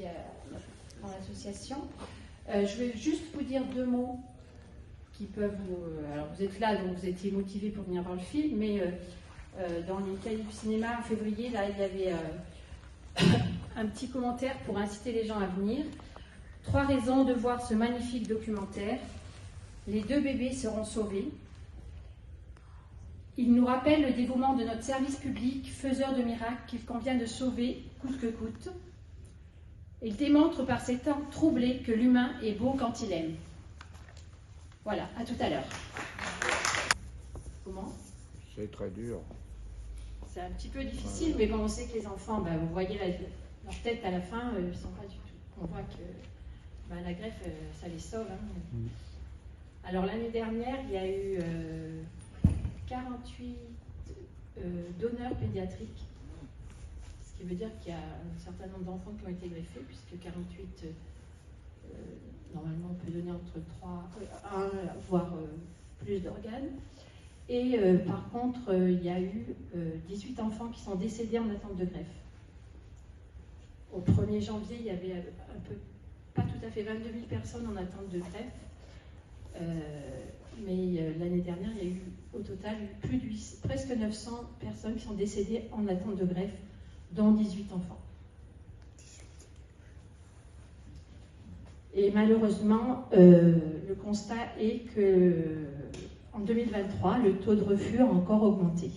ici dans l'association. Je vais juste vous dire deux mots qui peuvent vous... alors vous êtes là, donc vous étiez motivés pour venir voir le film, mais dans les cahiers du cinéma en février, là, il y avait un petit commentaire pour inciter les gens à venir. 3 raisons de voir ce magnifique documentaire. Les 2 bébés seront sauvés. Il nous rappelle le dévouement de notre service public, faiseur de miracles, qu'il convient de sauver coûte que coûte. Il démontre par ces temps troublés que l'humain est beau quand il aime. Voilà, à tout à l'heure. Comment? C'est très dur. C'est un petit peu difficile, mais bon, on sait que les enfants, vous voyez leur tête à la fin, ils ne sont pas du tout. On voit que la greffe, ça les sauve. Hein. Alors l'année dernière, il y a eu 48 donneurs pédiatriques, ce qui veut dire qu'il y a un certain nombre d'enfants qui ont été greffés, puisque 48, normalement, on peut donner entre 1 voire plus d'organes. Et par contre, il y a eu 18 enfants qui sont décédés en attente de greffe. Au 1er janvier, il y avait pas tout à fait 22 000 personnes en attente de greffe. Mais l'année dernière, il y a eu au total presque 900 personnes qui sont décédées en attente de greffe, dont 18 enfants. Et malheureusement, le constat est que en 2023, le taux de refus a encore augmenté.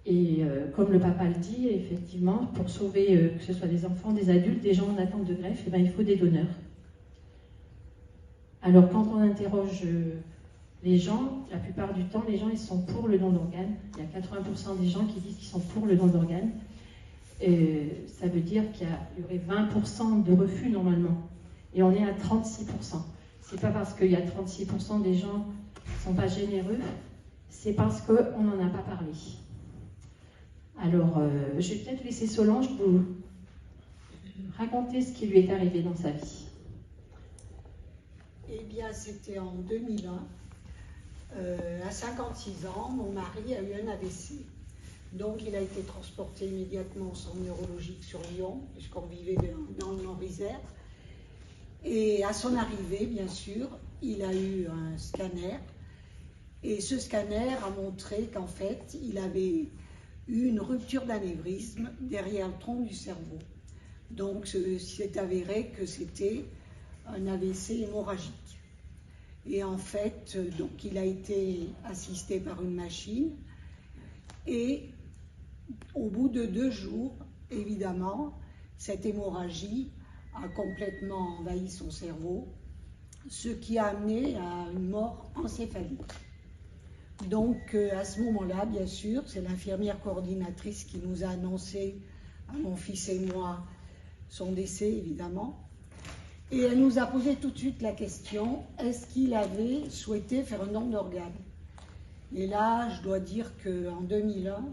Et comme le papa le dit, effectivement, pour sauver que ce soit des enfants, des adultes, des gens en attente de greffe, il faut des donneurs. Alors quand on interroge les gens, la plupart du temps, les gens ils sont pour le don d'organes. Il y a 80% des gens qui disent qu'ils sont pour le don d'organes. Ça veut dire qu'il y aurait 20% de refus normalement. Et on est à 36%. C'est pas parce qu'il y a 36% des gens qui ne sont pas généreux, c'est parce qu'on n'en a pas parlé. Alors, je vais peut-être laisser Solange vous raconter ce qui lui est arrivé dans sa vie. Eh bien, c'était en 2001. À 56 ans, mon mari a eu un AVC. Donc, il a été transporté immédiatement au centre neurologique sur Lyon, puisqu'on vivait dans le Nord-Isère. Et à son arrivée, bien sûr, il a eu un scanner. Et ce scanner a montré qu'en fait, il avait eu une rupture d'anévrisme derrière le tronc du cerveau. Donc, c'est avéré que c'était un AVC hémorragique. Et en fait, donc, il a été assisté par une machine. Et au bout de 2 jours, évidemment, cette hémorragie a complètement envahi son cerveau, ce qui a amené à une mort encéphalique. Donc à ce moment-là, bien sûr, c'est l'infirmière coordinatrice qui nous a annoncé, à mon fils et moi, son décès, évidemment. Et elle nous a posé tout de suite la question, est-ce qu'il avait souhaité faire un don d'organes? Et là, je dois dire qu'en 2001,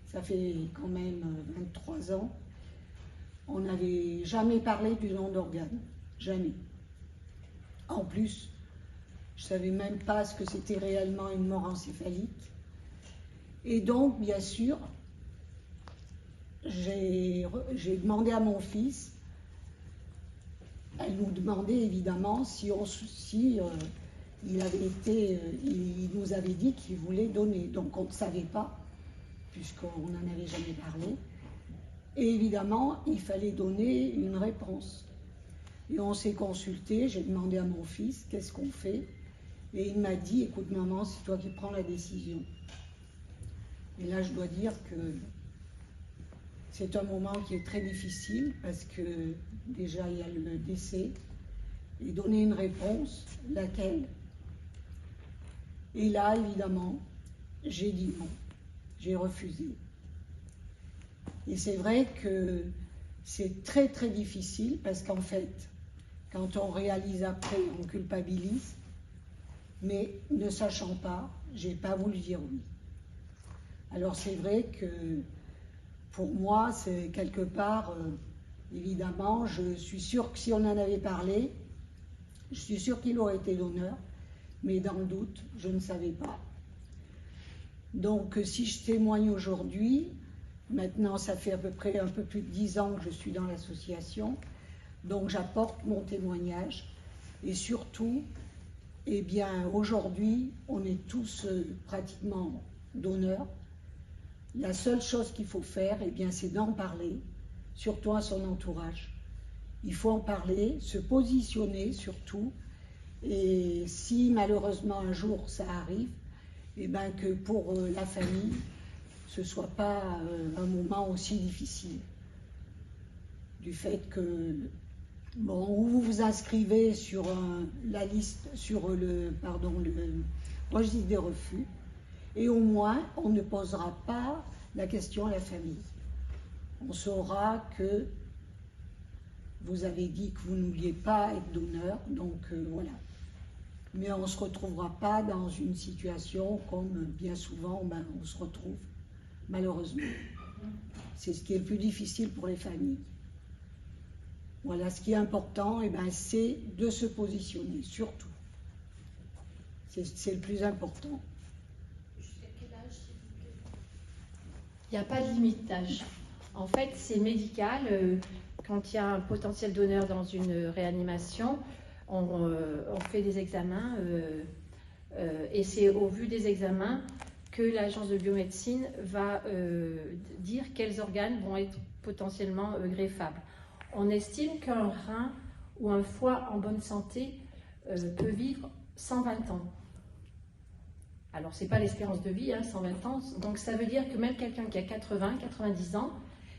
ça fait quand même 23 ans, on n'avait jamais parlé du don d'organes, jamais. En plus, je ne savais même pas ce que c'était réellement une mort encéphalique. Et donc, bien sûr, j'ai demandé à mon fils, elle nous demandait évidemment il nous avait dit qu'il voulait donner. Donc on ne savait pas, puisqu'on n'en avait jamais parlé. Et évidemment, il fallait donner une réponse. Et on s'est consulté, j'ai demandé à mon fils, qu'est-ce qu'on fait? Et il m'a dit, écoute maman, c'est toi qui prends la décision. Et là, je dois dire que c'est un moment qui est très difficile, parce que déjà, il y a le décès, et donner une réponse, laquelle? Et là, évidemment, j'ai dit non, j'ai refusé. Et c'est vrai que c'est très très difficile parce qu'en fait, quand on réalise après, on culpabilise, mais ne sachant pas, j'ai pas voulu dire oui. Alors c'est vrai que pour moi, c'est quelque part, évidemment, je suis sûre que si on en avait parlé, je suis sûre qu'il aurait été donneur, mais dans le doute, je ne savais pas. Donc si je témoigne aujourd'hui, Maintenant, ça fait à peu près un peu plus de 10 ans que je suis dans l'association. Donc j'apporte mon témoignage. Et surtout, eh bien, aujourd'hui, on est tous pratiquement donneurs. La seule chose qu'il faut faire, eh bien, c'est d'en parler, surtout à son entourage. Il faut en parler, se positionner surtout. Et si malheureusement un jour ça arrive, eh bien, que pour la famille, ce ne soit pas un moment aussi difficile. Du fait que, bon, vous vous inscrivez sur la liste, sur le registre des refus, et au moins, on ne posera pas la question à la famille. On saura que vous avez dit que vous ne vouliez pas être donneur, donc voilà. Mais on ne se retrouvera pas dans une situation comme bien souvent on se retrouve, malheureusement. C'est ce qui est le plus difficile pour les familles. Voilà, ce qui est important, eh ben, c'est de se positionner, surtout. C'est le plus important. Il n'y a pas de limite d'âge. En fait, c'est médical. Quand il y a un potentiel donneur dans une réanimation, on fait des examens et c'est au vu des examens que l'agence de biomédecine va dire quels organes vont être potentiellement greffables. On estime qu'un rein ou un foie en bonne santé peut vivre 120 ans. Alors, ce n'est pas l'espérance de vie, 120 ans. Donc, ça veut dire que même quelqu'un qui a 80, 90 ans,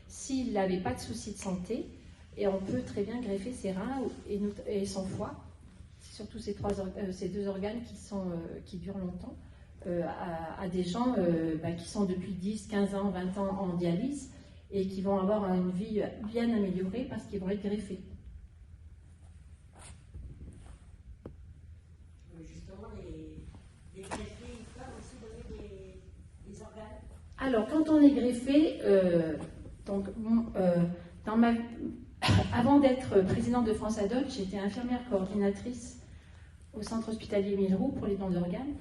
s'il n'avait pas de soucis de santé, et on peut très bien greffer ses reins et son foie, surtout ces deux organes qui durent longtemps, à des gens qui sont depuis 10, 15 ans, 20 ans en dialyse et qui vont avoir une vie bien améliorée parce qu'ils vont être greffés. Justement, les greffés, ils peuvent aussi donner des organes? Alors, quand on est greffé, avant d'être présidente de France Adote, j'étais infirmière coordinatrice au centre hospitalier Millerou pour les dons d'organes.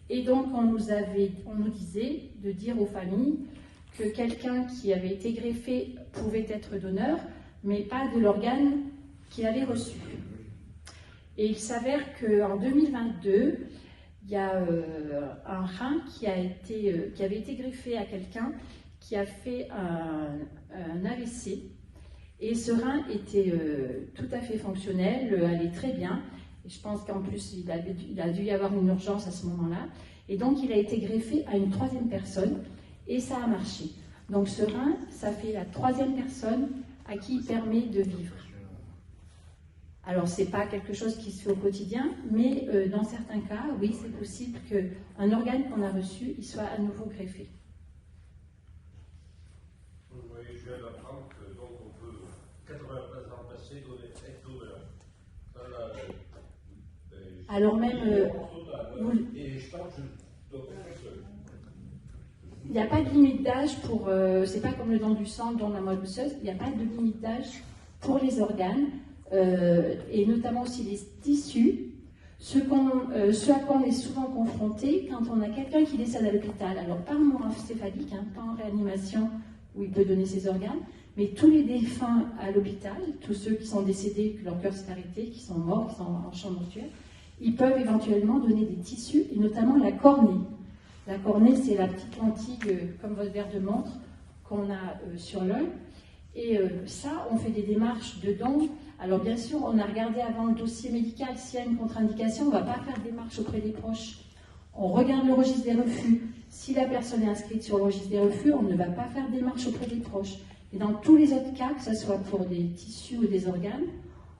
Et donc, on nous disait de dire aux familles que quelqu'un qui avait été greffé pouvait être donneur, mais pas de l'organe qu'il avait reçu. Et il s'avère qu'en 2022, il y a un rein qui avait été greffé à quelqu'un qui a fait un AVC. Et ce rein était tout à fait fonctionnel, allait très bien. Et je pense qu'en plus, il a dû y avoir une urgence à ce moment-là. Et donc, il a été greffé à une troisième personne et ça a marché. Donc, ce rein, ça fait la troisième personne à qui il permet de vivre. Alors, ce n'est pas quelque chose qui se fait au quotidien, mais dans certains cas, oui, c'est possible qu'un organe qu'on a reçu, il soit à nouveau greffé. Oui, je viens d'apprendre que donc on peut 80 ans passés être donneur. Alors même, et je pense que je dois faire seul. Il n'y a pas de limite d'âge pour. C'est pas comme le don du sang, le don de la moelle osseuse. Il n'y a pas de limite d'âge pour les organes et notamment aussi les tissus. Ce à quoi on est souvent confronté quand on a quelqu'un qui décède à l'hôpital. Alors pas en mort encéphalique, pas en réanimation où il peut donner ses organes, mais tous les défunts à l'hôpital, tous ceux qui sont décédés, que leur cœur s'est arrêté, qui sont morts, qui sont en chambre mortuaire, ils peuvent éventuellement donner des tissus, et notamment la cornée. La cornée, c'est la petite lentille, comme votre verre de montre, qu'on a sur l'œil. Et ça, on fait des démarches de don. Alors bien sûr, on a regardé avant le dossier médical, s'il y a une contre-indication, on ne va pas faire de démarche auprès des proches. On regarde le registre des refus. Si la personne est inscrite sur le registre des refus, on ne va pas faire de démarche auprès des proches. Et dans tous les autres cas, que ce soit pour des tissus ou des organes,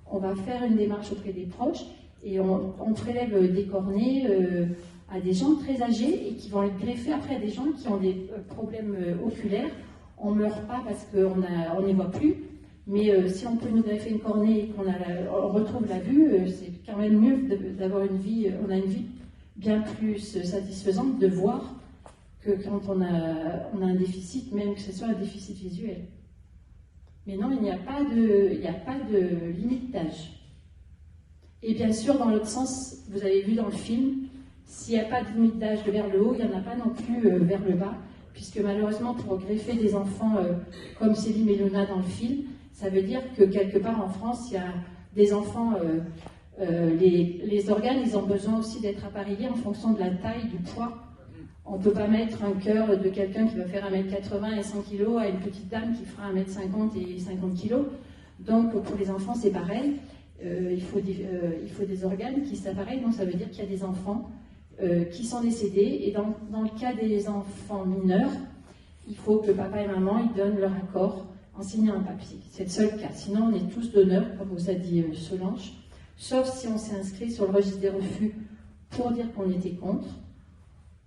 on va faire une démarche auprès des proches et on prélève des cornées à des gens très âgés et qui vont être greffés après à des gens qui ont des problèmes oculaires. On ne meurt pas parce qu'on n'y voit plus, mais si on peut nous greffer une cornée et qu'on retrouve la vue, c'est quand même mieux d'avoir une vie, on a une vie bien plus satisfaisante de voir que quand on a un déficit, même que ce soit un déficit visuel. Mais non, il n'y a pas de limite d'âge. Et bien sûr, dans l'autre sens, vous avez vu dans le film, s'il n'y a pas de limite d'âge de vers le haut, il n'y en a pas non plus vers le bas. puisque malheureusement, pour greffer des enfants comme Céline et Luna dans le film, ça veut dire que quelque part en France, il y a des enfants, les organes, ils ont besoin aussi d'être appareillés en fonction de la taille, du poids. On ne peut pas mettre un cœur de quelqu'un qui va faire 1m80 et 100 kg à une petite dame qui fera 1m50 et 50 kg. Donc pour les enfants, c'est pareil. Il faut des organes qui s'appareillent, donc ça veut dire qu'il y a des enfants qui sont décédés. Et dans le cas des enfants mineurs, il faut que papa et maman ils donnent leur accord en signant un papier. C'est le seul cas. Sinon, on est tous donneurs, comme vous a dit Solange, sauf si on s'est inscrit sur le registre des refus pour dire qu'on était contre.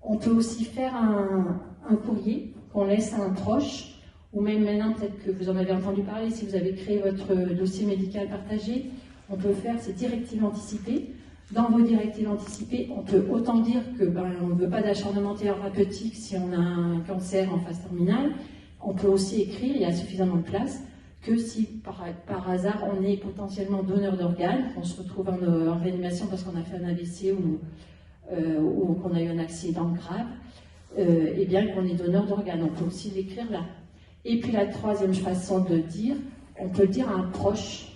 On peut aussi faire un courrier qu'on laisse à un proche, ou même maintenant, peut-être que vous en avez entendu parler, si vous avez créé votre dossier médical partagé, on peut faire ces directives anticipées. Dans vos directives anticipées, on peut autant dire que on ne veut pas d'acharnement thérapeutique si on a un cancer en phase terminale. On peut aussi écrire, il y a suffisamment de place, que si par hasard on est potentiellement donneur d'organes, qu'on se retrouve en réanimation parce qu'on a fait un AVC ou qu'on a eu un accident grave, et bien qu'on est donneur d'organes. On peut aussi l'écrire là. Et puis la troisième façon de dire, on peut le dire à un proche.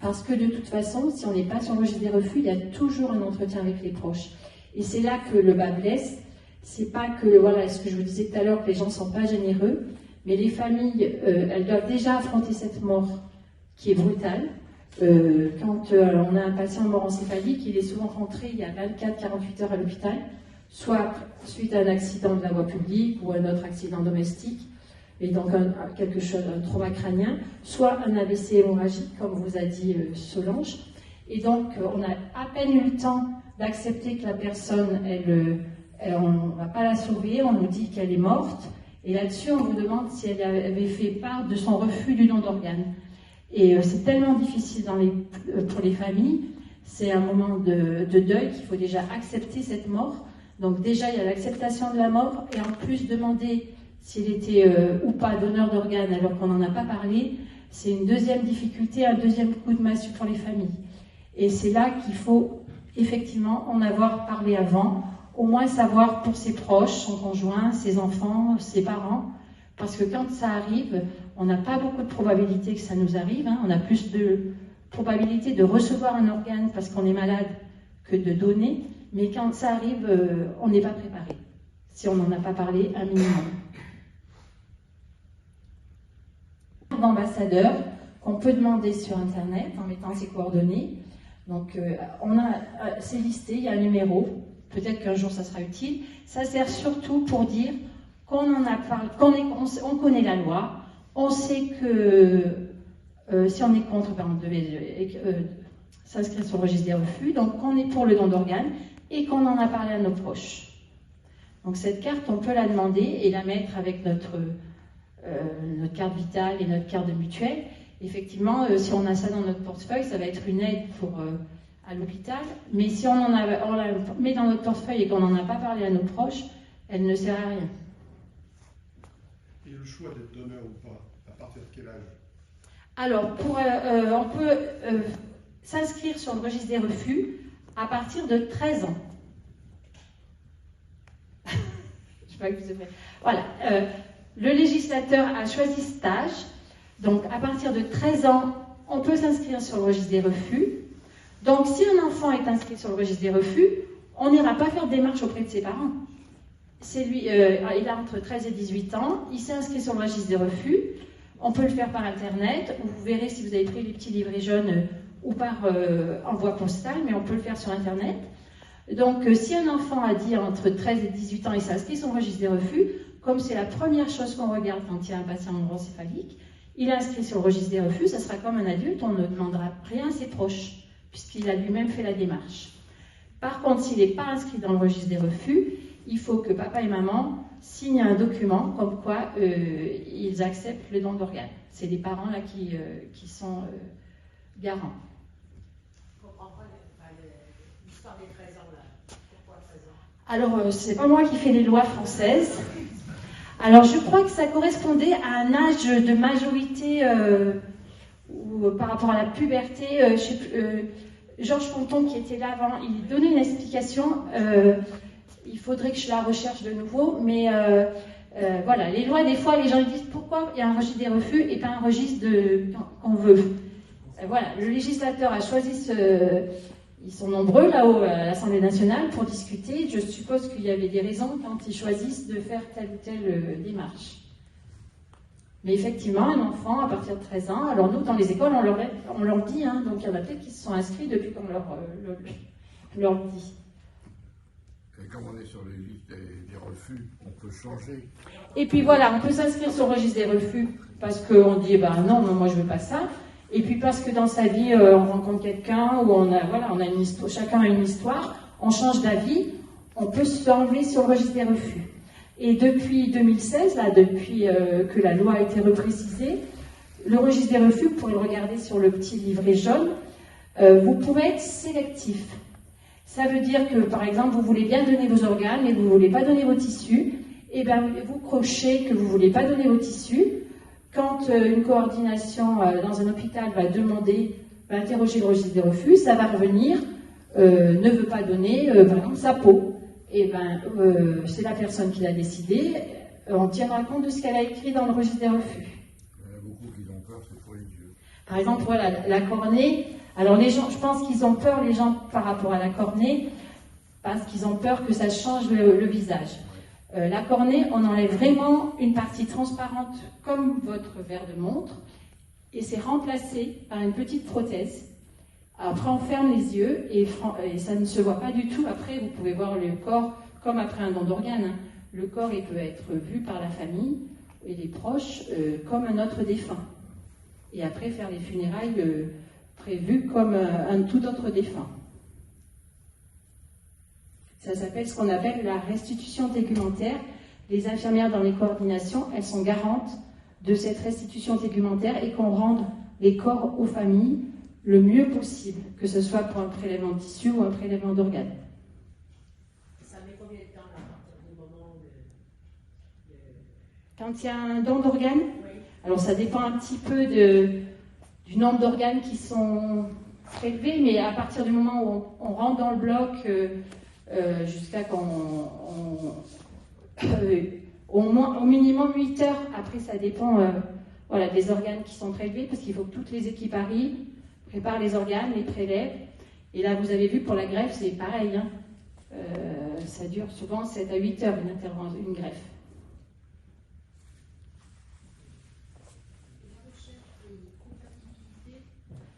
Parce que de toute façon, si on n'est pas sur le registre des refus, il y a toujours un entretien avec les proches. Et c'est là que le bas blesse. C'est pas que, voilà, ce que je vous disais tout à l'heure, que les gens ne sont pas généreux, mais les familles, elles doivent déjà affronter cette mort qui est brutale. Quand on a un patient mort encéphalique, il est souvent rentré il y a 24-48 heures à l'hôpital, soit suite à un accident de la voie publique ou un autre accident domestique, et donc un trauma crânien, soit un AVC hémorragique, comme vous a dit Solange. Et donc, on a à peine eu le temps d'accepter que la personne, on ne va pas la sauver, on nous dit qu'elle est morte, et là-dessus, on vous demande si elle avait fait part de son refus du don d'organes. Et c'est tellement difficile pour les familles, c'est un moment de deuil qu'il faut déjà accepter cette mort. Donc déjà, il y a l'acceptation de la mort, et en plus, demander s'il était ou pas donneur d'organes alors qu'on n'en a pas parlé, c'est une deuxième difficulté, un deuxième coup de massue pour les familles. Et c'est là qu'il faut effectivement en avoir parlé avant, au moins savoir pour ses proches, son conjoint, ses enfants, ses parents, parce que quand ça arrive, on n'a pas beaucoup de probabilité que ça nous arrive, hein. On a plus de probabilité de recevoir un organe parce qu'on est malade que de donner, mais quand ça arrive, on n'est pas préparé, si on n'en a pas parlé un minimum. D'ambassadeur qu'on peut demander sur Internet en mettant ses coordonnées. Donc, c'est listé, il y a un numéro. Peut-être qu'un jour ça sera utile. Ça sert surtout pour dire qu'on en a parlé, on connaît la loi, on sait que si on est contre, on devait s'inscrire sur le registre des refus, donc qu'on est pour le don d'organes et qu'on en a parlé à nos proches. Donc cette carte, on peut la demander et la mettre avec notre carte vitale et notre carte de mutuelle. Effectivement, si on a ça dans notre portefeuille, ça va être une aide à l'hôpital. Mais si on la met dans notre portefeuille et qu'on n'en a pas parlé à nos proches, elle ne sert à rien. Et le choix d'être donneur ou pas, à partir de quel âge? Alors, on peut s'inscrire sur le registre des refus à partir de 13 ans. Je sais pas que vous avez... Voilà. Le législateur a choisi cet âge. Donc, à partir de 13 ans, on peut s'inscrire sur le registre des refus. Donc, si un enfant est inscrit sur le registre des refus, on n'ira pas faire de démarche auprès de ses parents. C'est lui, il a entre 13 et 18 ans, il s'est inscrit sur le registre des refus. On peut le faire par Internet, ou vous verrez si vous avez pris les petits livrets jaunes ou par envoi postal, mais on peut le faire sur Internet. Donc, si un enfant a dit entre 13 et 18 ans, il s'inscrit sur le registre des refus, comme c'est la première chose qu'on regarde quand il y a un patient encéphalique, il est inscrit sur le registre des refus, ça sera comme un adulte, on ne demandera rien à ses proches, puisqu'il a lui-même fait la démarche. Par contre, s'il n'est pas inscrit dans le registre des refus, il faut que papa et maman signent un document comme quoi ils acceptent le don d'organes. C'est les parents là qui sont garants. Je ne comprends pas l'histoire des 13 ans là. Pourquoi 13 ans? Alors, c'est pas moi qui fais les lois françaises. Alors, je crois que ça correspondait à un âge de majorité par rapport à la puberté. Georges Ponton, qui était là avant, il donnait une explication. Il faudrait que je la recherche de nouveau, mais Voilà, les lois, des fois, les gens disent pourquoi il y a un registre des refus et pas un registre qu'on veut. Voilà, le législateur a choisi ils sont nombreux là-haut à l'Assemblée nationale pour discuter. Je suppose qu'il y avait des raisons quand ils choisissent de faire telle ou telle démarche. Mais effectivement, un enfant à partir de 13 ans, alors nous, dans les écoles, on leur dit, hein, donc il y en a peut-être qui se sont inscrits depuis qu'on leur dit. Et comme on est sur les listes des refus, on peut changer. Et puis voilà, on peut s'inscrire sur le registre des refus parce qu'on dit, non, moi je veux pas ça. Et puis parce que dans sa vie, on rencontre quelqu'un, ou on a une histoire, chacun a une histoire, on change d'avis, on peut se enlever sur le registre des refus. Et depuis 2016, depuis que la loi a été reprécisée, le registre des refus, vous pourrez le regarder sur le petit livret jaune, vous pourrez être sélectif. Ça veut dire que, par exemple, vous voulez bien donner vos organes, mais vous ne voulez pas donner vos tissus, et bien vous cochez que vous ne voulez pas donner vos tissus. Quand une coordination dans un hôpital va interroger le registre des refus, ça va revenir, ne veut pas donner, par exemple, sa peau. Et c'est la personne qui l'a décidé, on tiendra compte de ce qu'elle a écrit dans le registre des refus. Il y en a beaucoup qui ont peur, c'est pour les yeux. Par exemple, voilà, la cornée. Alors les gens, je pense qu'ils ont peur, les gens, par rapport à la cornée, parce qu'ils ont peur que ça change le visage. La cornée, on enlève vraiment une partie transparente, comme votre verre de montre, et c'est remplacé par une petite prothèse. Après, on ferme les yeux et ça ne se voit pas du tout. Après, vous pouvez voir le corps comme après un don d'organe. Le corps, il peut être vu par la famille et les proches comme un autre défunt. Et après, faire les funérailles prévues comme un tout autre défunt. Ça s'appelle ce qu'on appelle la restitution tégumentaire. Les infirmières dans les coordinations, elles sont garantes de cette restitution tégumentaire et qu'on rende les corps aux familles le mieux possible, que ce soit pour un prélèvement de tissu ou un prélèvement d'organes. Ça met combien de temps à partir du moment où Quand il y a un don d'organes, Oui. alors ça dépend un petit peu du nombre d'organes qui sont prélevés, mais à partir du moment où on rentre dans le bloc, jusqu'à au minimum 8 heures, après ça dépend des organes qui sont prélevés, parce qu'il faut que toutes les équipes arrivent, préparent les organes, les prélèvent. Et là, vous avez vu, pour la greffe, c'est pareil. Hein. Ça dure souvent 7 à 8 heures, une greffe. La recherche de compatibilité,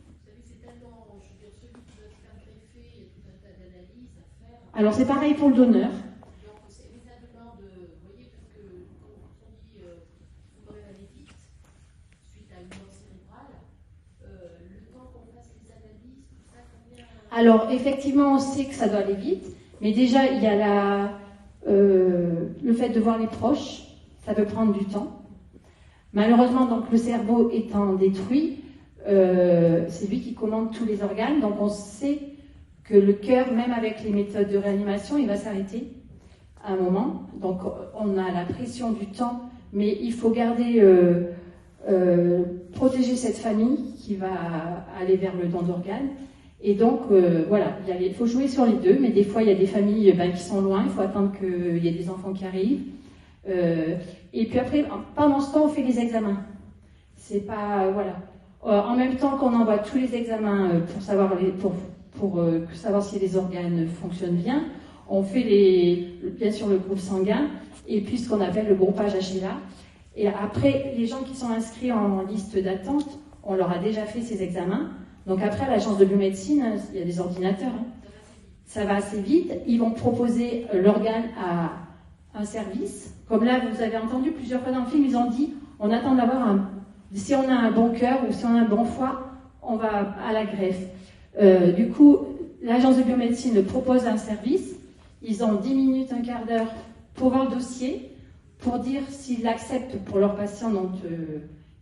vous savez, c'est tellement, je veux dire, celui qui doit se faire greffer, il y a tout un tas d'analyses à faire. Alors, c'est pareil pour le donneur. Donc, c'est ça demande, vous voyez, parce que quand on dit qu'il faudrait aller vite, suite à une mort cérébrale, le temps qu'on fasse les analyses, tout ça, combien... Alors, effectivement, on sait que ça doit aller vite, mais déjà, il y a le fait de voir les proches, ça peut prendre du temps. Malheureusement, donc, le cerveau étant détruit, c'est lui qui commande tous les organes, donc on sait que le cœur, même avec les méthodes de réanimation, il va s'arrêter à un moment. Donc, on a la pression du temps, mais il faut garder, protéger cette famille qui va aller vers le don d'organes. Et donc, voilà, il faut jouer sur les deux, mais des fois, il y a des familles qui sont loin, il faut attendre qu'il y ait des enfants qui arrivent. Et puis après, pendant ce temps, on fait les examens. C'est pas, voilà. En même temps qu'on envoie tous les examens pour savoir si les organes fonctionnent bien, on fait bien sûr le groupe sanguin, et puis ce qu'on appelle le groupage HLA. Et après, les gens qui sont inscrits en liste d'attente, on leur a déjà fait ces examens. Donc après, à l'agence de biomédecine, il y a des ordinateurs. Hein. Ça va assez vite. Ils vont proposer l'organe à un service. Comme là, vous avez entendu plusieurs fois dans le film, ils ont dit, on attend d'avoir si on a un bon cœur ou si on a un bon foie, on va à la greffe. Du coup, l'agence de biomédecine propose un service. Ils ont 10 minutes, un quart d'heure pour voir le dossier, pour dire s'ils l'acceptent pour leur patient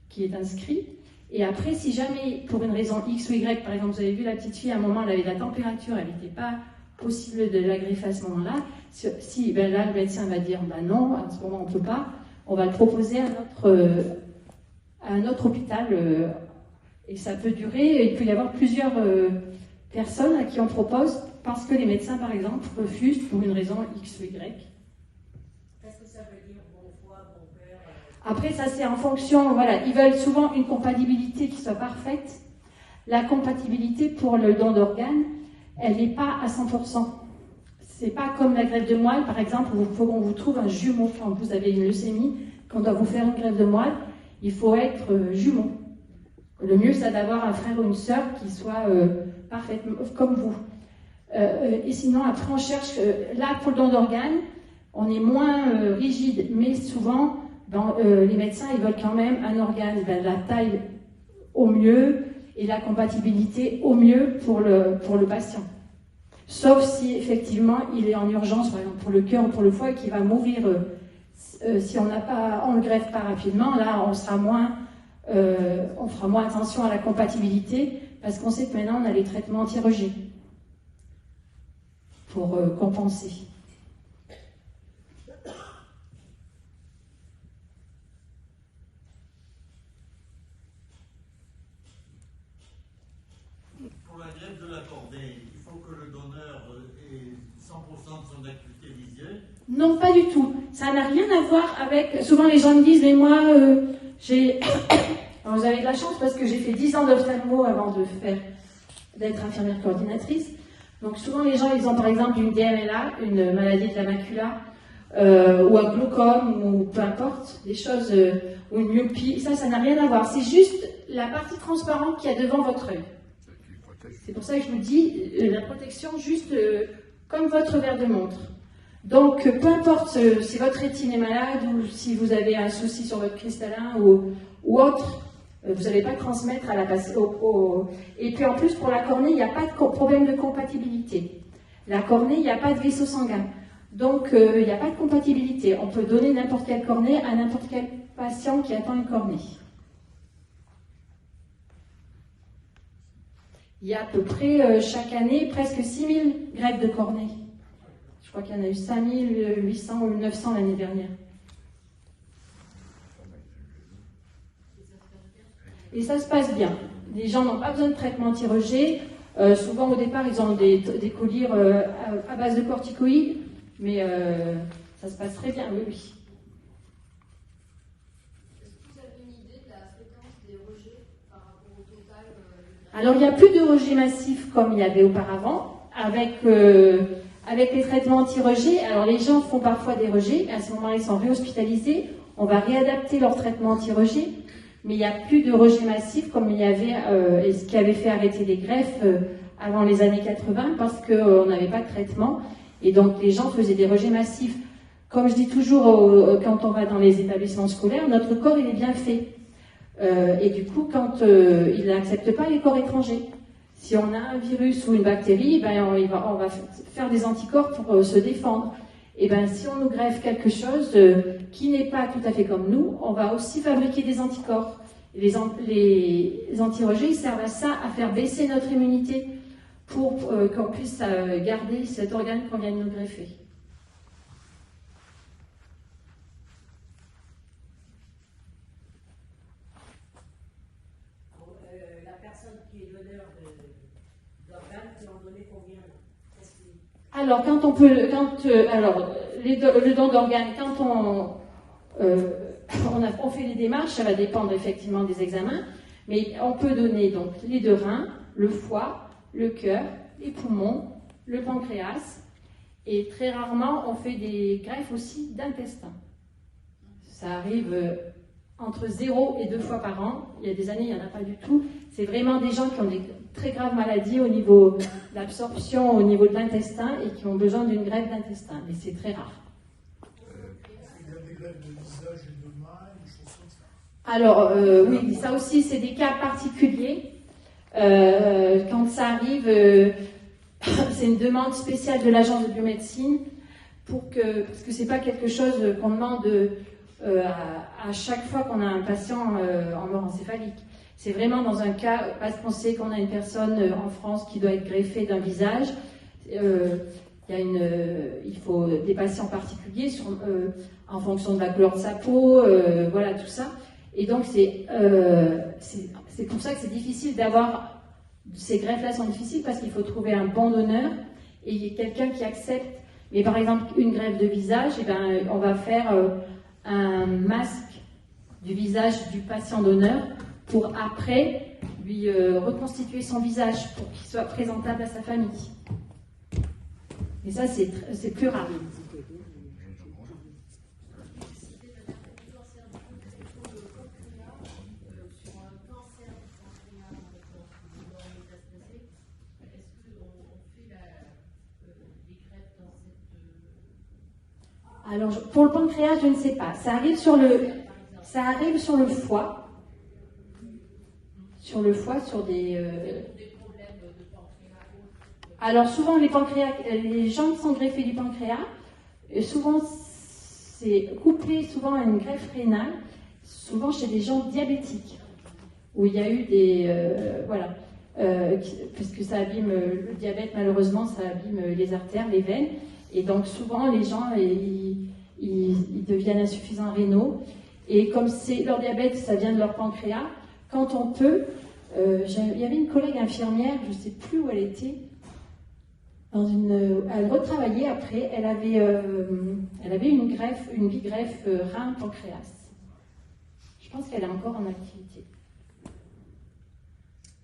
qui est inscrit. Et après, si jamais, pour une raison X ou Y, par exemple, vous avez vu la petite fille, à un moment, elle avait de la température, elle n'était pas possible de la greffer à ce moment-là. Là, le médecin va dire, non, à ce moment, on ne peut pas. On va le proposer à un autre hôpital. Et ça peut durer, il peut y avoir plusieurs personnes à qui on propose, parce que les médecins, par exemple, refusent pour une raison X ou Y. Qu'est-ce que ça veut dire, bon foie, Après, ça c'est en fonction, voilà, ils veulent souvent une compatibilité qui soit parfaite. La compatibilité pour le don d'organes, elle n'est pas à 100%. C'est pas comme la greffe de moelle, par exemple, où il faut qu'on vous trouve un jumeau quand vous avez une leucémie, qu'on doit vous faire une greffe de moelle, il faut être jumeau. Le mieux, c'est d'avoir un frère ou une sœur qui soit parfaitement comme vous. Et sinon, après, on cherche, là, pour le don d'organes, on est moins rigide, mais souvent, les médecins, ils veulent quand même un organe, la taille au mieux et la compatibilité au mieux pour le patient. Sauf si, effectivement, il est en urgence, par exemple, pour le cœur ou pour le foie, et qu'il va mourir. Si on le greffe pas rapidement, là, on fera moins attention à la compatibilité, parce qu'on sait que maintenant, on a les traitements anti-rejet pour compenser. Pour la greffe de la cornée, il faut que le donneur ait 100% de son acuité visuelle. Non, pas du tout. Ça n'a rien à voir avec... Souvent, les gens me disent, mais moi, j'ai... Alors, vous avez de la chance parce que j'ai fait 10 ans d'ophtalmo avant d'être infirmière coordinatrice. Donc, souvent, les gens, ils ont par exemple une DMLA, une maladie de la macula, ou un glaucome, ou peu importe, des choses, ou une myopie. Ça n'a rien à voir. C'est juste la partie transparente qu'il y a devant votre œil. C'est pour ça que je vous dis, la protection, juste comme votre verre de montre. Donc, peu importe si votre rétine est malade ou si vous avez un souci sur votre cristallin ou autre, vous n'allez pas transmettre à la Et puis en plus, pour la cornée, il n'y a pas de problème de compatibilité. La cornée, il n'y a pas de vaisseau sanguin. Donc, il n'y a pas de compatibilité. On peut donner n'importe quelle cornée à n'importe quel patient qui attend une cornée. Il y a à peu près, chaque année, presque 6000 greffes de cornée. Je crois qu'il y en a eu 5800 ou 900 l'année dernière. Et ça se passe bien. Les gens n'ont pas besoin de traitement anti-rejet. Souvent, au départ, ils ont des collyres à base de corticoïdes, mais ça se passe très bien, oui. Est-ce que vous avez une idée de la fréquence des rejets par rapport au total Alors, il n'y a plus de rejets massifs comme il y avait auparavant. Avec les traitements anti-rejet, alors les gens font parfois des rejets, à ce moment-là, ils sont réhospitalisés. On va réadapter leur traitement anti-rejet. Mais il n'y a plus de rejet massif comme il y avait, et ce qui avait fait arrêter les greffes avant les années 80 parce qu'on n'avait pas de traitement. Et donc les gens faisaient des rejets massifs. Comme je dis toujours quand on va dans les établissements scolaires, notre corps il est bien fait. Et du coup, quand il n'accepte pas les corps étrangers. Si on a un virus ou une bactérie, ben, on va faire des anticorps pour se défendre. Et ben, si on nous greffe quelque chose qui n'est pas tout à fait comme nous, on va aussi fabriquer des anticorps. Les anti-rejets servent à ça, à faire baisser notre immunité pour qu'on puisse garder cet organe qu'on vient de nous greffer. La personne qui est donneur d'organes peut en donner combien? Alors, le don d'organes, quand on fait les démarches, ça va dépendre effectivement des examens, mais on peut donner donc les deux reins, le foie, le cœur, les poumons, le pancréas, et très rarement on fait des greffes aussi d'intestin. Ça arrive entre 0 et 2 fois par an. Il y a des années, il n'y en a pas du tout. C'est vraiment des gens qui ont des très graves maladies au niveau de l'absorption, au niveau de l'intestin et qui ont besoin d'une greffe d'intestin. Mais c'est très rare. Il y a des greffes de visage et de main, des choses comme ça. Alors, oui, ça aussi, c'est des cas particuliers. Quand ça arrive, c'est une demande spéciale de l'agence de biomédecine parce que c'est pas quelque chose qu'on demande à chaque fois qu'on a un patient en mort encéphalique. C'est vraiment dans un cas, parce qu'on sait qu'on a une personne en France qui doit être greffée d'un visage. Il faut des patients particuliers en fonction de la couleur de sa peau, voilà tout ça. Et donc c'est pour ça que c'est difficile d'avoir ces greffes-là sont difficiles parce qu'il faut trouver un bon donneur et quelqu'un qui accepte. Mais par exemple une greffe de visage, on va faire un masque du visage du patient donneur pour après lui reconstituer son visage pour qu'il soit présentable à sa famille. Et ça, c'est plus rare. Alors, pour le pancréas, je ne sais pas. Ça arrive sur le foie. Sur le foie, sur des... Alors, souvent, les gens qui sont greffés du pancréas, souvent, c'est couplé souvent à une greffe rénale, souvent chez des gens diabétiques, où il y a eu des... puisque ça abîme le diabète, malheureusement, ça abîme les artères, les veines. Et donc souvent les gens ils deviennent insuffisants rénaux et comme c'est leur diabète, ça vient de leur pancréas. Quand on peut, il y avait une collègue infirmière, je ne sais plus où elle était, elle retravaillait après, elle avait une bigreffe rein-pancréas. Je pense qu'elle est encore en activité.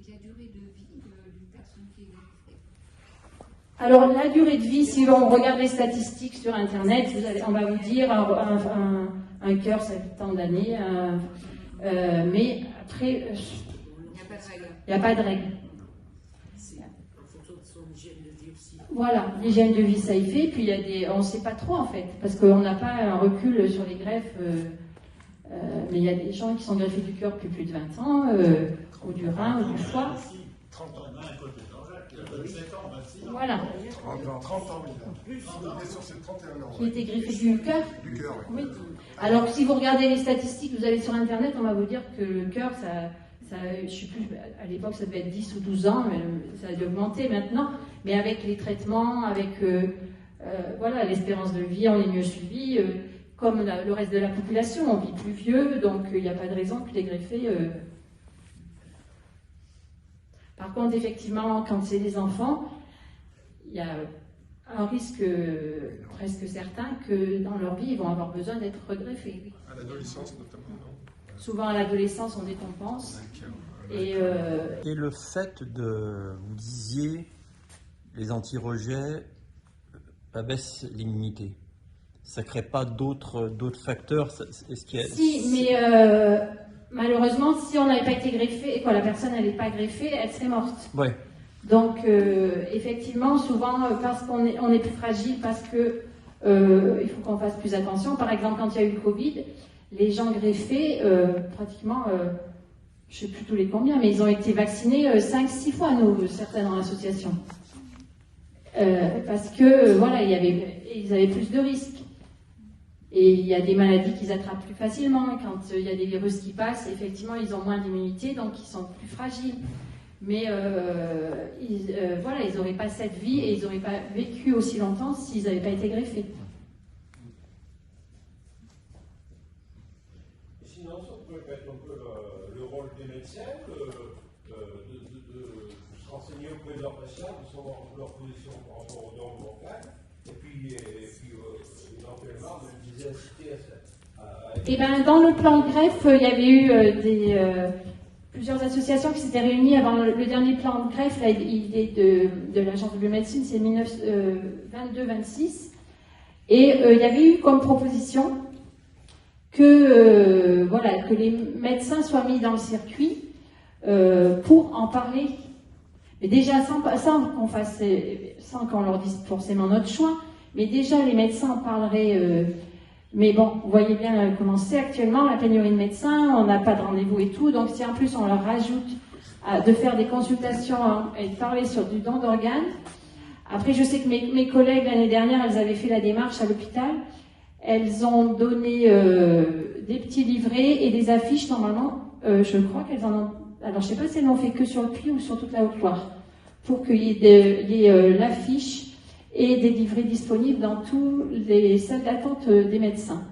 La durée de vie d'une personne qui est greffée. Alors, la durée de vie, si on regarde les statistiques sur Internet, on va vous dire un cœur, ça fait tant d'années, mais après, il n'y a pas de règle. En fonction de son hygiène de vie aussi. Voilà, l'hygiène de vie, ça y fait, puis on ne sait pas trop en fait, parce qu'on n'a pas un recul sur les greffes, mais il y a des gens qui sont greffés du cœur depuis plus de 20 ans, ou du rein, ou du foie. 30 ans, un côté Jean-Jacques, 27 ans, 26 ans. Voilà. 30 ans, il est sur ses 31 ans. Qui était greffé du cœur. Du cœur, oui. Alors, si vous regardez les statistiques, vous allez sur Internet, on va vous dire que le cœur, je sais plus, à l'époque, ça devait être 10 ou 12 ans, mais ça a dû augmenter maintenant. Mais avec les traitements, avec l'espérance de vie, on est mieux suivi. Comme le reste de la population, on vit plus vieux, donc il n'y a pas de raison que les greffés... Par contre, effectivement, quand c'est des enfants, il y a un risque presque certain que dans leur vie, ils vont avoir besoin d'être regreffés. À l'adolescence, notamment, non ? Souvent, à l'adolescence, on décompense. Et le fait vous disiez, les anti-rejets abaissent l'immunité. Ça ne crée pas d'autres facteurs? Si, mais malheureusement, si on n'avait pas été greffé et que la personne n'allait pas greffée, elle serait morte. Ouais. Donc, effectivement, souvent, parce qu'on est plus fragile, parce que il faut qu'on fasse plus attention. Par exemple, quand il y a eu le Covid, les gens greffés, pratiquement, je ne sais plus tous les combien, mais ils ont été vaccinés 5-6 fois, certains dans l'association. Parce que, voilà, ils avaient plus de risques. Et il y a des maladies qu'ils attrapent plus facilement. Quand il y a des virus qui passent, effectivement, ils ont moins d'immunité, donc ils sont plus fragiles. Mais ils n'auraient pas cette vie et ils n'auraient pas vécu aussi longtemps s'ils n'avaient pas été greffés. Sinon, ça peut être un peu le rôle des médecins de se renseigner auprès de leurs patients, de savoir leur position par rapport aux normes locales, et puis éventuellement de les inciter à Et bien, dans le plan de greffe, il y avait eu plusieurs associations qui s'étaient réunies avant le dernier plan de greffe. Là, il est de l'Agence de biomédecine, c'est 22-26. Et il y avait eu comme proposition que les médecins soient mis dans le circuit pour en parler. Mais déjà, sans qu'on leur dise forcément notre choix, mais déjà les médecins en parleraient. Mais bon, vous voyez bien comment c'est actuellement, la pénurie de médecins, on n'a pas de rendez-vous et tout, donc si en plus on leur rajoute de faire des consultations et de parler sur du don d'organes. Après, je sais que mes collègues l'année dernière, elles avaient fait la démarche à l'hôpital, elles ont donné des petits livrets et des affiches, normalement, je crois qu'elles en ont... Alors, je ne sais pas si elles l'ont fait que sur le Puy ou sur toute la Haute-Loire, pour qu'il y ait l'affiche et des livrets disponibles dans tous les salles d'attente des médecins.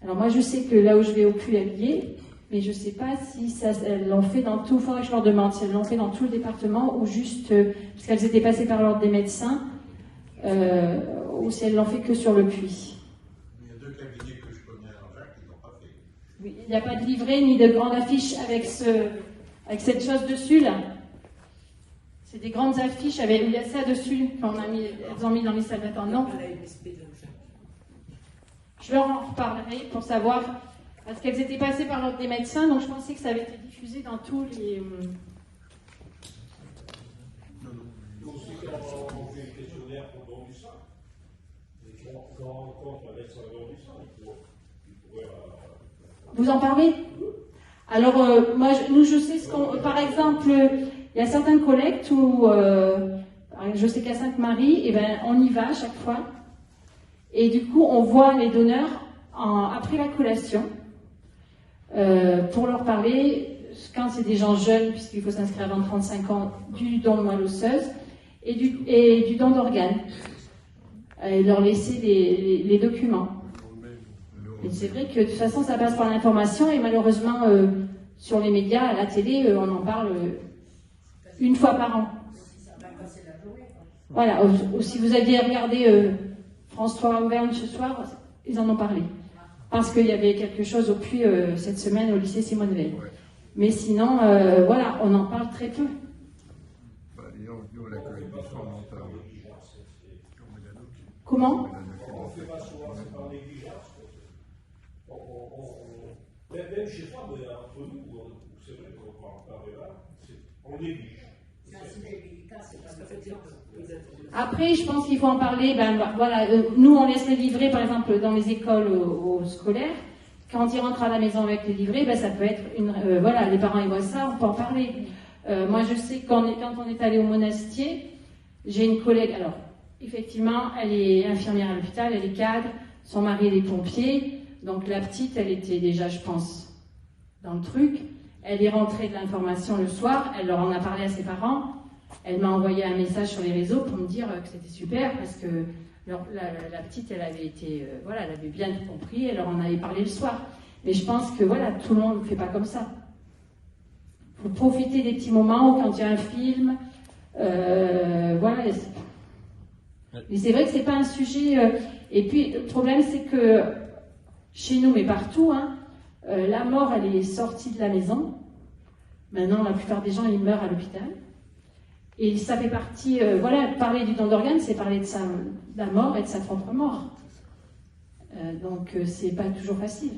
Alors moi, je sais que là où je vais au Puy, elles y est, mais je ne sais pas si elles l'ont fait dans tout, il faudrait que je leur demande si elles l'ont fait dans tout le département ou juste, parce qu'elles étaient passées par l'ordre des médecins, ou si elles l'ont fait que sur le Puy. Il y a 2 cabinets que je connais à Jacques qui n'ont pas fait. Il n'y a pas de livret ni de grande affiche avec cette chose dessus là. C'est des grandes affiches où il y a ça dessus elles ont mis dans les salles d'attente. Non. Je leur en reparlerai pour savoir, parce qu'elles étaient passées par l'ordre des médecins, donc je pensais que ça avait été diffusé dans tous les... Aussi, quand on fait un questionnaire pour don du sang, et qu'on rencontre un médecin don du sang, il pourrait... Vous en parlez? Alors, moi, je sais ce qu'on... Par exemple, il y a certaines collectes où, je sais qu'à Sainte-Marie, on y va à chaque fois. Et du coup, on voit les donneurs après la collation pour leur parler, quand c'est des gens jeunes, puisqu'il faut s'inscrire avant 35 ans, du don de moelle osseuse et du don d'organes. Et leur laisser les documents. Et c'est vrai que de toute façon, ça passe par l'information et malheureusement, sur les médias, à la télé, on en parle une fois par an. Voilà, si vous aviez regardé France 3 Auvergne ce soir, ils en ont parlé. Parce qu'il y avait quelque chose au puits cette semaine au lycée Simone Veil. Mais sinon, voilà, on en parle très peu. Comment? On ne fait pas souvent, c'est par négligence. Même chez toi, entre nous, c'est vrai qu'on va en parler là, on néglige. Après, je pense qu'il faut en parler. Voilà, nous, on laisse les livrets, par exemple, dans les écoles scolaires. Quand ils rentrent à la maison avec les livrets, ça peut être voilà, les parents ils voient ça, on peut en parler. Moi, je sais que quand on est allé au Monastier, j'ai une collègue. Alors, effectivement, elle est infirmière à l'hôpital, elle est cadre. Son mari, il est pompier. Donc, la petite, elle était déjà, je pense, dans le truc. Elle est rentrée de l'information le soir. Elle leur en a parlé à ses parents. Elle m'a envoyé un message sur les réseaux pour me dire que c'était super parce que la petite, elle avait été, voilà, elle avait bien tout compris. Elle leur en avait parlé le soir. Mais je pense que voilà, tout le monde ne fait pas comme ça. Il faut profiter des petits moments où quand il y a un film, voilà. Mais c'est vrai que c'est pas un sujet. Et puis le problème, c'est que chez nous, mais partout, la mort, elle est sortie de la maison. Maintenant, la plupart des gens, ils meurent à l'hôpital. Et ça fait partie, voilà, parler du don d'organes, c'est parler de la mort et de sa propre mort. Donc, c'est pas toujours facile.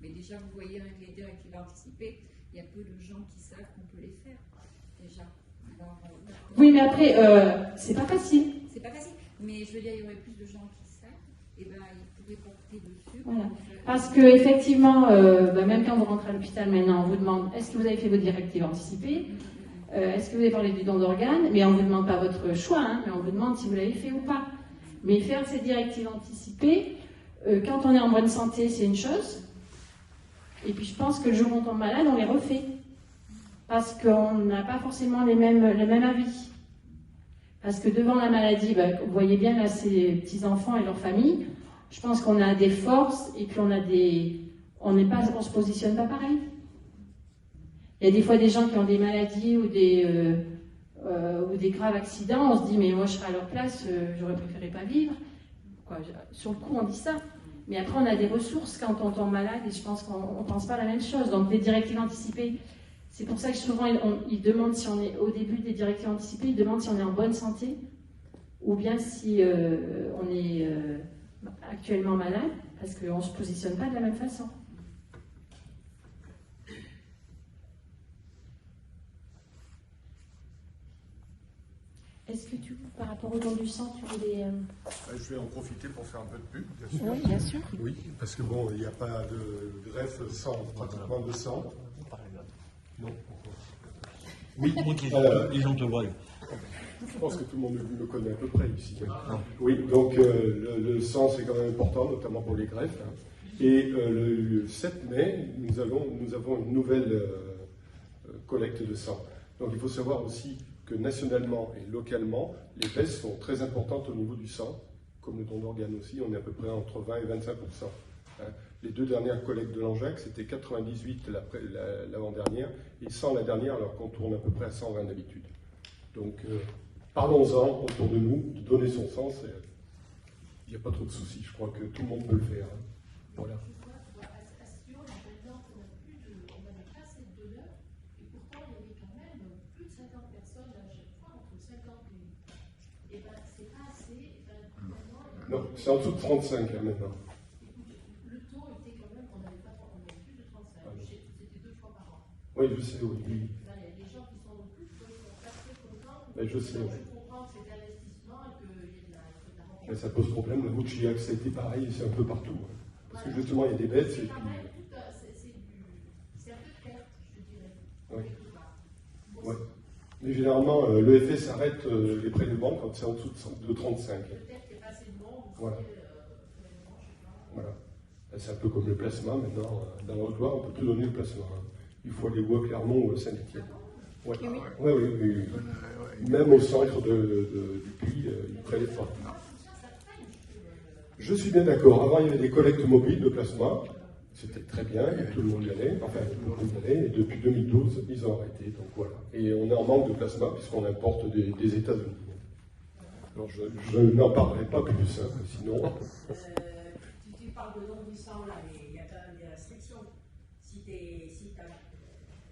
Mais déjà, vous voyez, avec les directives anticipées, il y a peu de gens qui savent qu'on peut les faire, déjà. Alors, oui, mais après, c'est pas facile. C'est pas facile, mais je veux dire, il y aurait plus de gens qui savent, et ben, ils pourraient porter dessus. Voilà. Parce que effectivement, même quand vous rentrez à l'hôpital maintenant, on vous demande est-ce que vous avez fait vos directives anticipées, est-ce que vous avez parlé du don d'organes, mais on ne vous demande pas votre choix, mais on vous demande si vous l'avez fait ou pas. Mais faire ces directives anticipées, quand on est en bonne santé, c'est une chose. Et puis je pense que le jour où on tombe malade, on les refait. Parce qu'on n'a pas forcément les mêmes avis. Parce que devant la maladie, vous voyez bien là ces petits-enfants et leurs familles, je pense qu'on a des forces et puis on se positionne pas pareil. Il y a des fois des gens qui ont des maladies ou des graves accidents, on se dit mais moi je serais à leur place, j'aurais préféré pas vivre. Sur le coup on dit ça. Mais après on a des ressources quand on tombe malade et je pense qu'on pense pas la même chose. Donc les directives anticipées, c'est pour ça que souvent ils demandent si on est au début des directives anticipées, ils demandent si on est en bonne santé ou bien si on est actuellement malade, parce qu'on ne se positionne pas de la même façon. Est-ce que par rapport au don du sang, tu voulais... Je vais en profiter pour faire un peu de pub, bien sûr. Oui, bien sûr. Oui, parce que bon, il n'y a pas de greffe sans pratiquement de sang. Non. Oui, les gens te voient. Je pense que tout le monde me connaît à peu près ici. Oui, donc le sang c'est quand même important, notamment pour les greffes. Et le 7 mai, nous avons une nouvelle collecte de sang. Donc il faut savoir aussi que nationalement et localement, les baisses sont très importantes au niveau du sang, comme le don d'organes aussi, on est à peu près entre 20 et 25%. Les deux dernières collectes de Langeac, c'était 98 l'avant-dernière, et 100 la dernière, alors qu'on tourne à peu près à 120 d'habitude. Donc, parlons-en autour de nous, de donner son sang, il n'y a pas trop de soucis, je crois que tout le monde peut le faire. Voilà. À Sion, maintenant, on n'avait pas assez de donneurs, et pourtant, il y avait quand même plus de 50 personnes à chaque fois, entre 50 et ben, c'est pas assez. Maintenant, Non, c'est en dessous de 35 hein, maintenant. le taux était quand même, on avait plus de 35, c'était 2 fois par an. Oui, je sais, oui. Il y a des gens qui sont plus, qui sont pas très contents. Mais je sais, oui. Je comprends que c'est investissement et qu'il y a Mais ça pose problème, la route Chillac, ça a été pareil, c'est un peu partout. Hein. Parce que justement, il y a des bêtes, et puis... C'est un peu de perte, je dirais. Oui. Ouais. Mais généralement, l'EFS arrête les prélèvements quand c'est en dessous de 35. Peut-être qu'il n'y a pas assez de monde. Voilà. Voilà. C'est un peu comme le plasma maintenant. Dans la Haute-Loire, on ne peut plus donner le plasma. Hein. Il faut aller voir Clermont ou Saint-Étienne. Ouais. Oui. Même au centre du puits, ils ne prélèvent pas. Je suis bien d'accord. Avant, il y avait des collectes mobiles de plasma. C'était très bien, tout le monde y allait. Enfin, tout le monde y allait. Et depuis 2012, ils ont arrêté. Donc voilà. Et on est en manque de plasma puisqu'on importe des États-Unis. Alors, je n'en parlerai pas plus, hein, sinon... Tu parles de don du sang, là, mais il y a quand même des restrictions. Si tu as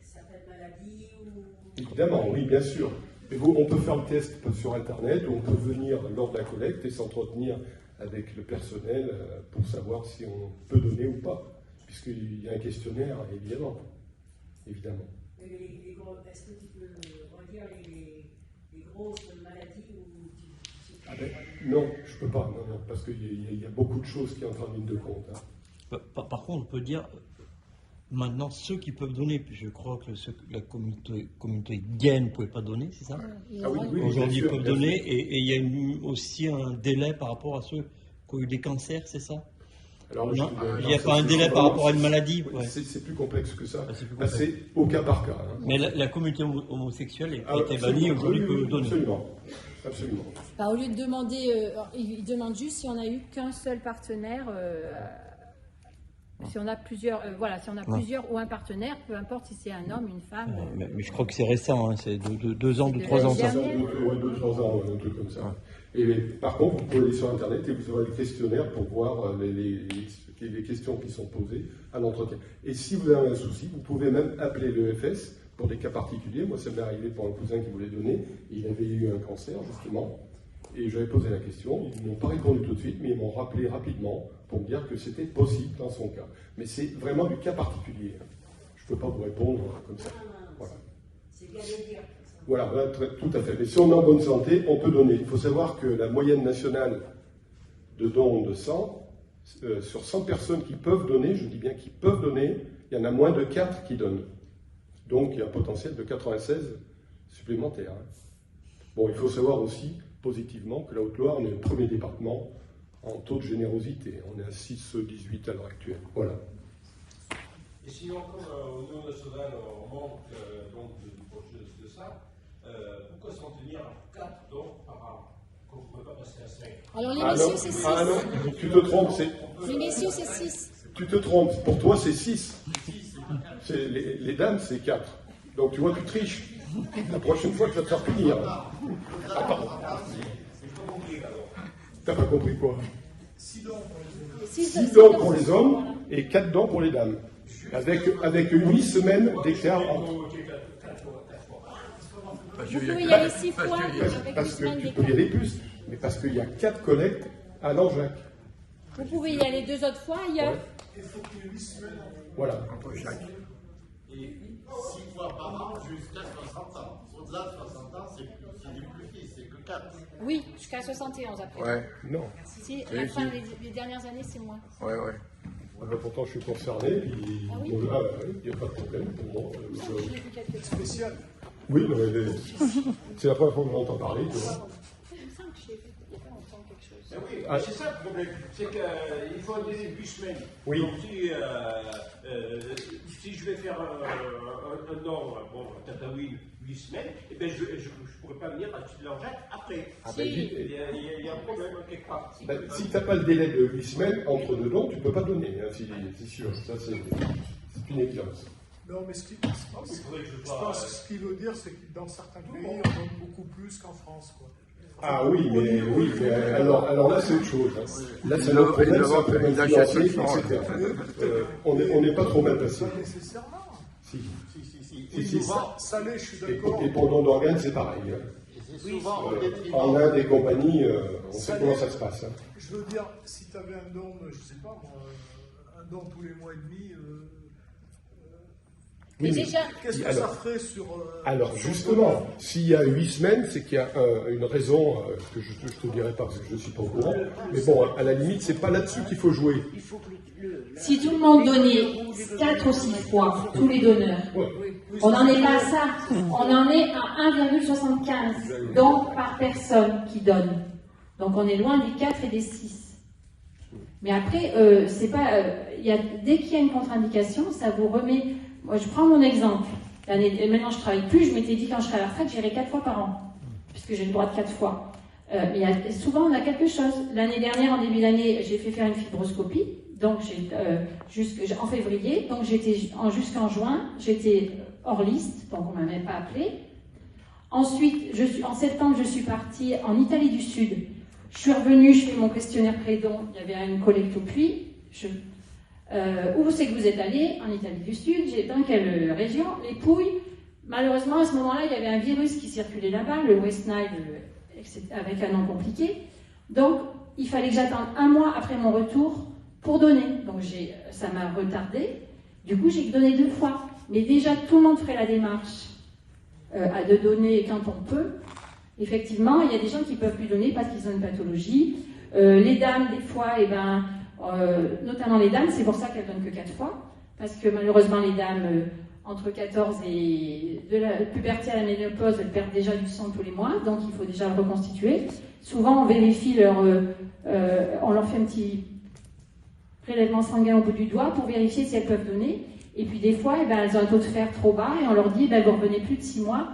certaines maladies ou... Évidemment, oui, bien sûr. Mais on peut faire le test sur Internet, ou on peut venir lors de la collecte et s'entretenir avec le personnel pour savoir si on peut donner ou pas. Puisqu'il y a un questionnaire, évidemment. Est-ce que tu peux redire les grosses maladies ou non, je ne peux pas, non, parce qu'il y a beaucoup de choses qui entrent en ligne de compte. Hein. Par contre, on peut dire, maintenant, ceux qui peuvent donner, puis je crois que la communauté gay ne pouvait pas donner, c'est ça? Aujourd'hui, ils peuvent donner, et il y a aussi un délai par rapport à ceux qui ont eu des cancers, c'est ça? Alors, il n'y a pas un délai par rapport à une maladie. Ouais. C'est plus complexe que ça. C'est au cas par cas. Hein. Mais la communauté homosexuelle a été bannie, aujourd'hui peut donner. Absolument. Bah, au lieu de demander, il demande juste si on n'a eu qu'un seul partenaire, si on a plusieurs, plusieurs ou un partenaire, peu importe si c'est un homme, une femme. Mais je crois que c'est récent, hein, c'est 2 ans, 3 ans. 2-3 ans, un truc comme ça. Et par contre, vous pouvez aller sur Internet et vous aurez le questionnaire pour voir les questions qui sont posées à l'entretien. Et si vous avez un souci, vous pouvez même appeler l'EFS pour des cas particuliers. Moi, ça m'est arrivé pour un cousin qui voulait donner. Il avait eu un cancer, justement. Et j'avais posé la question. Ils ne m'ont pas répondu tout de suite, mais ils m'ont rappelé rapidement pour me dire que c'était possible dans son cas. Mais c'est vraiment du cas particulier. Je ne peux pas vous répondre comme ça. Voilà. C'est bien de dire. Voilà, tout à fait. Mais si on est en bonne santé, on peut donner. Il faut savoir que la moyenne nationale de dons de sang, sur 100 personnes qui peuvent donner, je dis bien qui peuvent donner, il y en a moins de 4 qui donnent. Donc il y a un potentiel de 96 supplémentaires. Bon, il faut savoir aussi, positivement, que la Haute-Loire, on est le premier département en taux de générosité. On est à 6,18 à l'heure actuelle. Voilà. Et sinon, comme au niveau national, on manque donc de ça, pourquoi s'en tenir à 4 dons par an? Qu'on ne peut pas passer à 5? Alors les messieurs, c'est 6. Ah non, tu te trompes. Les messieurs, c'est 6. Tu te trompes. Pour toi, c'est 6. Les dames, c'est 4. Donc tu vois, tu triches. La prochaine fois, tu vas te faire punir. T'as pas compris quoi? 6 dons pour les hommes et 4 dons pour les dames. Avec 8 semaines d'écart entre. Vous pouvez y aller 6 fois. Parce que tu peux y aller plus, mais parce qu'il y a 4 collectes à l'Angeac. Vous pouvez y aller 2 autres fois ailleurs. Il faut qu'il y ait 8 semaines Voilà. Entre chaque. Et 6 fois par an jusqu'à 60 ans. Au-delà de 60 ans, c'est du plus petit, c'est que 4. Oui, jusqu'à 71 après. Ouais. Non. Si, à la fin, les dernières années, c'est moins. Ouais. Pourtant, je suis concerné, puis il n'y a pas de problème pour moi. spécial. Oui, c'est la première fois que j'entends parler. Tu vois. Oui, c'est ça le problème, c'est qu'il faut un délai de 8 semaines. Oui. Donc si je vais faire un don, Tataouine, 8 semaines, eh ben je ne pourrais pas venir à l'Angeac après. Il y a un problème quelque part. Si tu n'as pas le délai de 8 semaines entre 2 dons, tu ne peux pas donner, hein, c'est sûr. Ça, c'est une évidence. Non, mais je pense que ce qu'il veut dire, c'est que dans certains pays, on donne beaucoup plus qu'en France, quoi. Ah oui, mais alors là, c'est autre chose. Hein. Là, c'est notre problème, c'est un problème financier, etc. On n'est pas trop mal passé. Pas nécessairement. Si. Si, ça l'est, je suis d'accord. Et pour don d'organes, c'est pareil. En Inde et compagnie, on sait comment ça se passe. Hein. Je veux dire, si tu avais un don, je sais pas moi, un don tous les mois et demi, Mais déjà, qu'est-ce que ça ferait sur... alors justement, s'il y a 8 semaines, c'est qu'il y a une raison que je ne te dirai pas parce que je ne suis pas au courant. Mais bon, à la limite, c'est pas là-dessus qu'il faut jouer. Si tout le monde donnait 4 ou 6 fois, tous les donneurs, on n'en est pas à ça. On en est à 1,75 dons par personne qui donne. Donc on est loin des 4 et des 6. Mais après, c'est pas, dès qu'il y a une contre-indication, ça vous remet... Moi, je prends mon exemple. Maintenant, je ne travaille plus. Je m'étais dit, quand je serai à la retraite, j'irai 4 fois par an, puisque j'ai le droit de 4 fois. Mais souvent, on a quelque chose. L'année dernière, en début d'année, j'ai fait faire une fibroscopie. Donc, en février. Donc, jusqu'en juin, j'étais hors liste. Donc, on ne m'a même pas appelé. Ensuite, en septembre, je suis partie en Italie du Sud. Je suis revenue, je fais mon questionnaire pré-don. Il y avait une collecte au puits. Où c'est que vous êtes allé? En Italie du Sud. Dans quelle région? Les Pouilles. Malheureusement, à ce moment-là, il y avait un virus qui circulait là-bas, le West Nile, avec un nom compliqué. Donc, il fallait que j'attende 1 mois après mon retour pour donner. Donc, ça m'a retardé. Du coup, j'ai donné 2 fois. Mais déjà, tout le monde ferait la démarche de donner quand on peut. Effectivement, il y a des gens qui ne peuvent plus donner parce qu'ils ont une pathologie. Les dames, des fois, notamment les dames, c'est pour ça qu'elles donnent que 4 fois, parce que malheureusement les dames entre 14 et de la puberté à la ménopause, elles perdent déjà du sang tous les mois, donc il faut déjà le reconstituer. Souvent on vérifie on leur fait un petit prélèvement sanguin au bout du doigt pour vérifier si elles peuvent donner, et puis des fois elles ont un taux de fer trop bas et on leur dit vous revenez plus de 6 mois.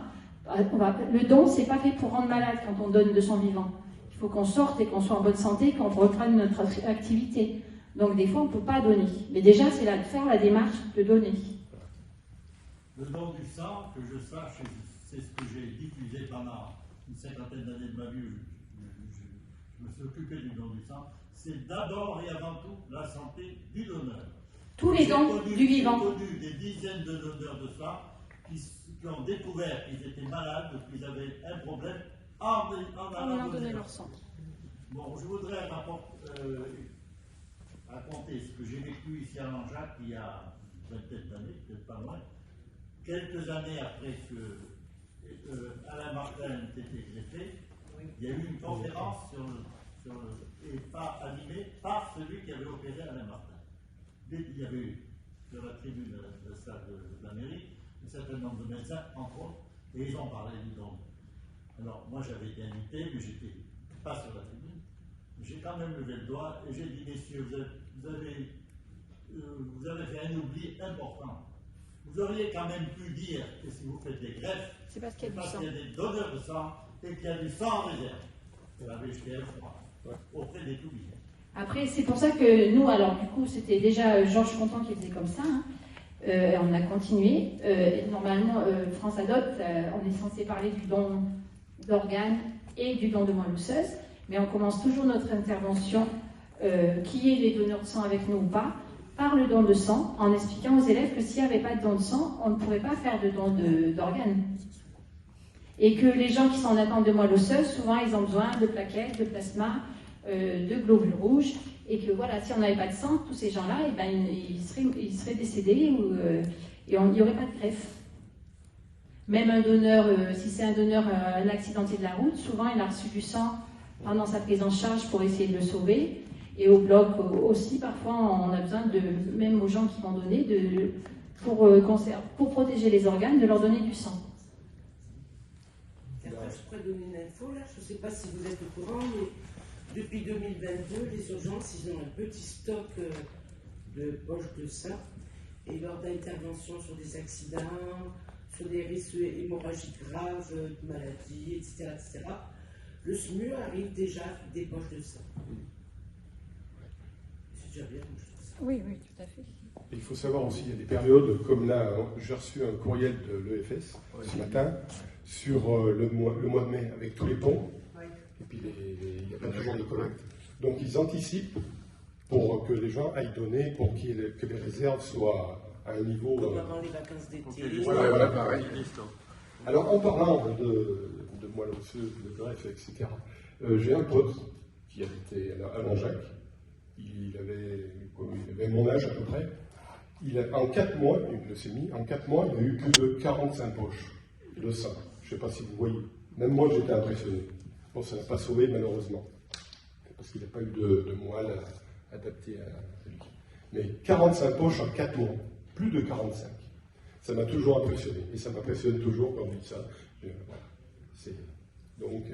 Le don, c'est pas fait pour rendre malade quand on donne de son vivant. Il faut qu'on sorte et qu'on soit en bonne santé, qu'on reprenne notre activité. Donc des fois, on ne peut pas donner. Mais déjà, c'est de faire la démarche de donner. Le don du sang, que je sache, c'est ce que j'ai diffusé pendant une 50aine d'années de ma vie. Je me suis occupé du don du sang. C'est d'abord et avant tout la santé du donneur. Tous les dons du vivant. J'ai connu des dizaines de donneurs de sang qui ont découvert qu'ils étaient malades, qu'ils avaient un problème en allant donner leur sang. Bon, je voudrais raconter ce que j'ai vécu ici à Langeac il y a une vingtaine d'années, peut-être pas loin. Quelques années après que Alain Martin ait été greffé, il y a eu une conférence et pas animée par celui qui avait opéré Alain Martin. Il y avait eu sur la tribune de la salle de la mairie un certain nombre de médecins, entre autres, et ils ont parlé du don. Alors, moi j'avais été invité, mais j'étais pas sur la tribune. J'ai quand même levé le doigt et j'ai dit, messieurs, vous avez fait un oubli important. Vous auriez quand même pu dire que si vous faites des greffes, c'est parce qu'il y a des donneurs de sang et qu'il y a du sang en réserve. C'est la VGTF, auprès des tout-billets. Après, c'est pour ça que nous, alors du coup, c'était déjà Georges Contant qui faisait comme ça. Hein. On a continué. Normalement, France Adopte, on est censé parler du don d'organes et du don de moelle osseuse, mais on commence toujours notre intervention, qui est les donneurs de sang avec nous ou pas, par le don de sang, en expliquant aux élèves que s'il n'y avait pas de don de sang, on ne pourrait pas faire de don d'organes. Et que les gens qui sont en attente de moelle osseuse, souvent ils ont besoin de plaquettes, de plasma, de globules rouges, et que voilà, si on n'avait pas de sang, tous ces gens-là, ils seraient décédés et il n'y aurait pas de greffe. Même un donneur, si c'est un donneur un accidenté de la route, souvent il a reçu du sang pendant sa prise en charge pour essayer de le sauver. Et au bloc aussi, parfois, on a besoin, même aux gens qui vont donner, pour protéger les organes, de leur donner du sang. Je pourrais donner une info là, je ne sais pas si vous êtes au courant, mais depuis 2022, les urgences, ils ont un petit stock de poches de sang. Et lors d'interventions sur des accidents, sur des risques hémorragiques graves, de maladies, etc., le SMUR arrive déjà avec des poches de sang. C'est déjà bien. Oui, oui, tout à fait. Il faut savoir aussi, il y a des périodes, comme là, j'ai reçu un courriel de l'EFS ce matin sur le mois de mai avec tous les ponts. Et puis il n'y a pas toujours de collecte. Donc ils anticipent pour que les gens aillent donner, pour que les réserves soient à un niveau... Comme avant les vacances d'été. Voilà, pareil. Alors en parlant de moelle osseuse, de greffe, etc., j'ai un pote qui habitait à Langeac. Il avait mon âge à peu près. En 4 mois, une leucémie, en 4 mois, il a eu plus de 45 poches de sang. Je ne sais pas si vous voyez. Même moi, j'étais impressionné. Bon, ça n'a pas sauvé, malheureusement. Parce qu'il n'a pas eu de moelle adaptée à lui. Mais 45 poches en 4 mois. Plus de 45. Ça m'a toujours impressionné. Et ça m'impressionne toujours quand on dit ça. Voilà. Donc,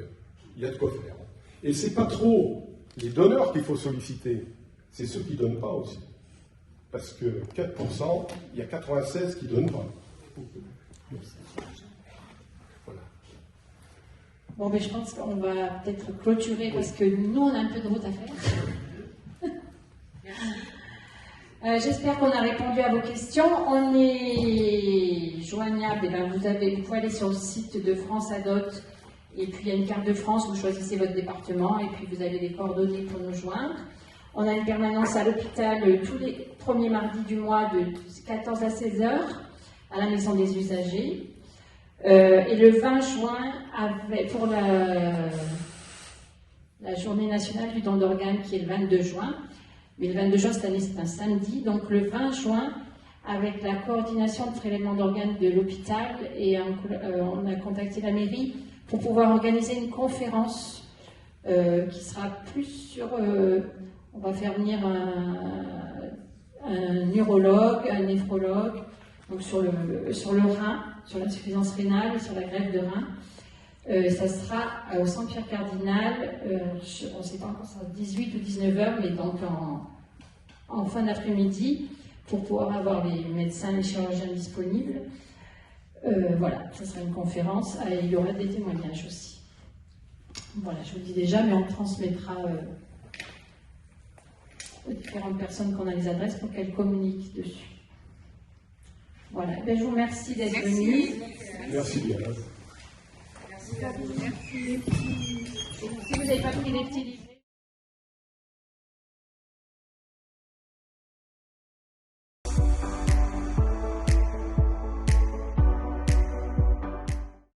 il y a de quoi faire. Et c'est pas trop les donneurs qu'il faut solliciter. C'est ceux qui ne donnent pas aussi. Parce que 4%, il y a 96 qui ne donnent pas. Voilà. Bon, mais je pense qu'on va peut-être clôturer parce que nous, on a un peu de route à faire. J'espère qu'on a répondu à vos questions. On est joignable. Et ben, vous pouvez aller sur le site de France Adot. Et puis, il y a une carte de France. Vous choisissez votre département. Et puis, vous avez les coordonnées pour nous joindre. On a une permanence à l'hôpital tous les premiers mardis du mois de 14 à 16 heures à la maison des usagers. Et le 20 juin, pour la journée nationale du don d'organes qui est le 22 juin, mais le 22 juin cette année c'est un samedi, donc le 20 juin, avec la coordination de prélèvement d'organes de l'hôpital, et on a contacté la mairie pour pouvoir organiser une conférence qui sera plus sur... on va faire venir un urologue, un néphrologue, donc sur le rein, sur l'insuffisance rénale et sur la greffe de rein. Ça sera au Centre Pierre Cardinal, on ne sait pas encore, ça sera 18 ou 19 heures, mais donc en fin d'après-midi, pour pouvoir avoir les médecins, les chirurgiens disponibles. Voilà, ça sera une conférence, et il y aura des témoignages aussi. Voilà, je vous le dis déjà, mais on transmettra aux différentes personnes qu'on a les adresses pour qu'elles communiquent dessus. Voilà, ben, je vous remercie d'être venus. Merci bien. Merci. Si vous n'avez pas pris les petits livres.